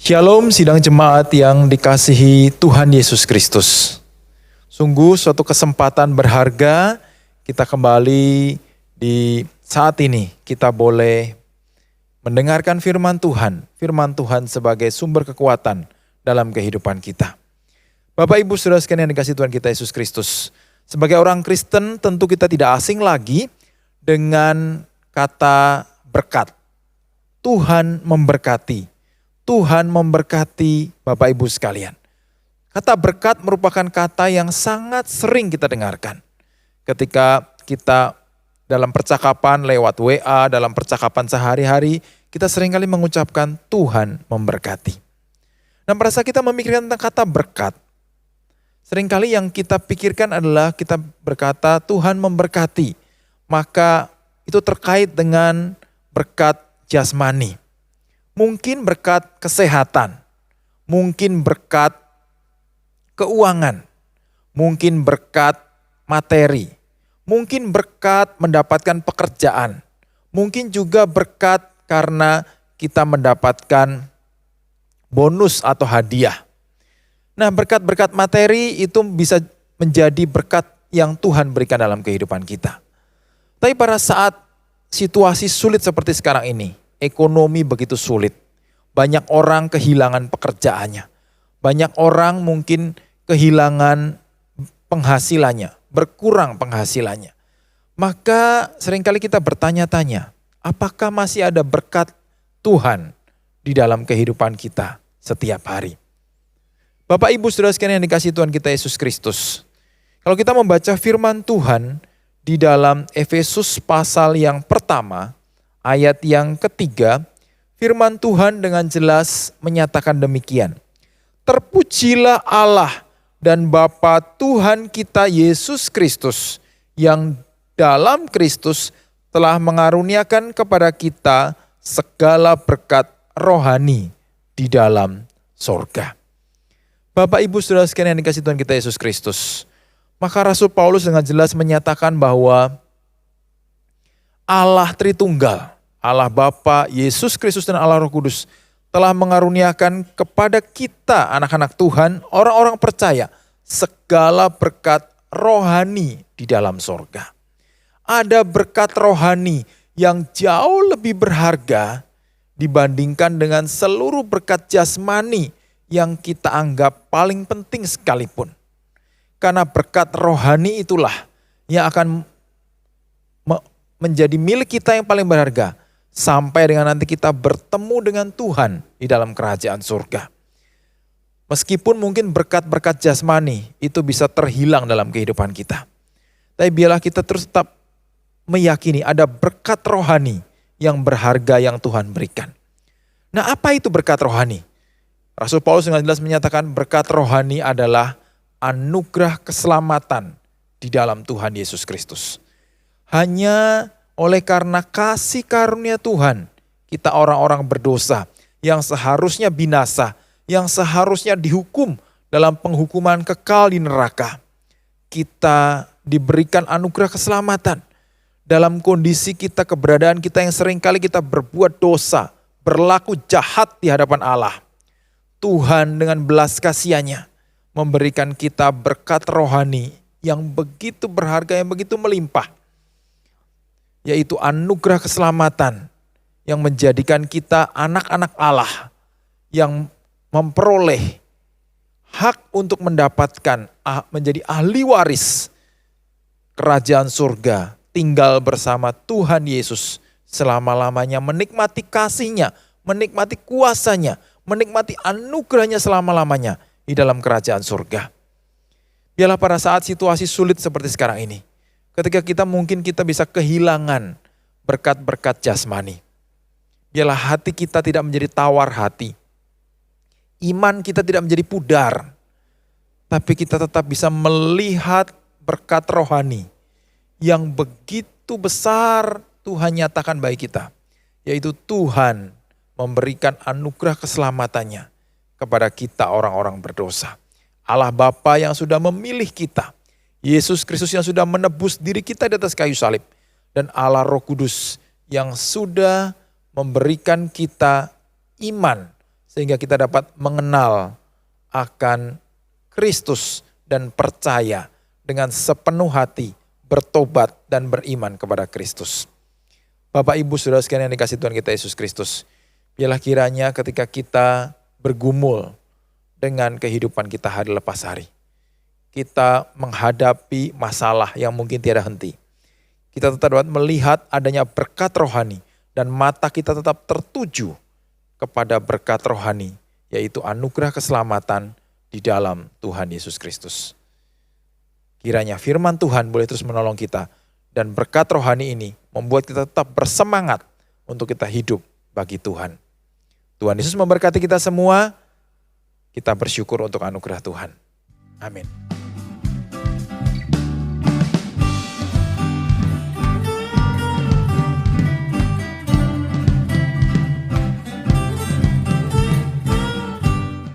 Shalom sidang jemaat yang dikasihi Tuhan Yesus Kristus. Sungguh suatu kesempatan berharga kita kembali di saat ini kita boleh mendengarkan firman Tuhan sebagai sumber kekuatan dalam kehidupan kita. Bapak Ibu Saudara sekalian yang dikasihi Tuhan kita Yesus Kristus. Sebagai orang Kristen tentu kita tidak asing lagi dengan kata berkat. Tuhan memberkati. Tuhan memberkati Bapak Ibu sekalian. Kata berkat merupakan kata yang sangat sering kita dengarkan. Ketika kita dalam percakapan lewat WA, dalam percakapan sehari-hari, kita seringkali mengucapkan Tuhan memberkati. Dan pada saat kita memikirkan tentang kata berkat, seringkali yang kita pikirkan adalah kita berkata Tuhan memberkati. Maka itu terkait dengan berkat jasmani. Mungkin berkat kesehatan, mungkin berkat keuangan, mungkin berkat materi, mungkin berkat mendapatkan pekerjaan, mungkin juga berkat karena kita mendapatkan bonus atau hadiah. Nah, berkat-berkat materi itu bisa menjadi berkat yang Tuhan berikan dalam kehidupan kita. Tapi pada saat situasi sulit seperti sekarang ini, ekonomi begitu sulit. Banyak orang kehilangan pekerjaannya. Banyak orang mungkin kehilangan penghasilannya, berkurang penghasilannya. Maka seringkali kita bertanya-tanya, apakah masih ada berkat Tuhan di dalam kehidupan kita setiap hari? Bapak Ibu Saudara sekalian yang dikasihi Tuhan kita Yesus Kristus. Kalau kita membaca firman Tuhan di dalam Efesus pasal yang pertama, ayat yang ketiga, firman Tuhan dengan jelas menyatakan demikian. Terpujilah Allah dan Bapa Tuhan kita Yesus Kristus yang dalam Kristus telah mengaruniakan kepada kita segala berkat rohani di dalam sorga. Bapak Ibu Saudara sekalian yang dikasihi Tuhan kita Yesus Kristus. Maka Rasul Paulus dengan jelas menyatakan bahwa Allah Tritunggal, Allah Bapa, Yesus Kristus dan Allah Roh Kudus telah mengaruniakan kepada kita anak-anak Tuhan, orang-orang percaya, segala berkat rohani di dalam sorga. Ada berkat rohani yang jauh lebih berharga dibandingkan dengan seluruh berkat jasmani yang kita anggap paling penting sekalipun. Karena berkat rohani itulah yang akan menjadi milik kita yang paling berharga. Sampai dengan nanti kita bertemu dengan Tuhan di dalam kerajaan surga. Meskipun mungkin berkat-berkat jasmani itu bisa terhilang dalam kehidupan kita. Tapi biarlah kita terus tetap meyakini ada berkat rohani yang berharga yang Tuhan berikan. Nah, apa itu berkat rohani? Rasul Paulus dengan jelas menyatakan berkat rohani adalah anugerah keselamatan di dalam Tuhan Yesus Kristus. Hanya oleh karena kasih karunia Tuhan, kita orang-orang berdosa yang seharusnya binasa, yang seharusnya dihukum dalam penghukuman kekal di neraka. Kita diberikan anugerah keselamatan dalam kondisi kita, keberadaan kita yang seringkali kita berbuat dosa, berlaku jahat di hadapan Allah. Tuhan dengan belas kasihannya memberikan kita berkat rohani yang begitu berharga, yang begitu melimpah. Yaitu anugerah keselamatan yang menjadikan kita anak-anak Allah yang memperoleh hak untuk mendapatkan menjadi ahli waris kerajaan surga, tinggal bersama Tuhan Yesus selama-lamanya, menikmati kasih-Nya, menikmati kuasa-Nya, menikmati anugerah-Nya selama-lamanya di dalam kerajaan surga. Biarlah pada saat situasi sulit seperti sekarang ini, ketika kita bisa kehilangan berkat-berkat jasmani. Biarlah hati kita tidak menjadi tawar hati. Iman kita tidak menjadi pudar. Tapi kita tetap bisa melihat berkat rohani yang begitu besar Tuhan nyatakan bagi kita. Yaitu Tuhan memberikan anugerah keselamatannya kepada kita orang-orang berdosa. Allah Bapa yang sudah memilih kita. Yesus Kristus yang sudah menebus diri kita di atas kayu salib. Dan Allah Roh Kudus yang sudah memberikan kita iman sehingga kita dapat mengenal akan Kristus dan percaya dengan sepenuh hati, bertobat dan beriman kepada Kristus. Bapak Ibu Saudara sekalian yang dikasihi Tuhan kita Yesus Kristus, biarlah kiranya ketika kita bergumul dengan kehidupan kita hari lepas hari, kita menghadapi masalah yang mungkin tiada henti, kita tetap dapat melihat adanya berkat rohani dan mata kita tetap tertuju kepada berkat rohani, yaitu anugerah keselamatan di dalam Tuhan Yesus Kristus. Kiranya firman Tuhan boleh terus menolong kita dan berkat rohani ini membuat kita tetap bersemangat untuk kita hidup bagi Tuhan. Tuhan Yesus memberkati kita semua. Kita bersyukur untuk anugerah Tuhan. Amin.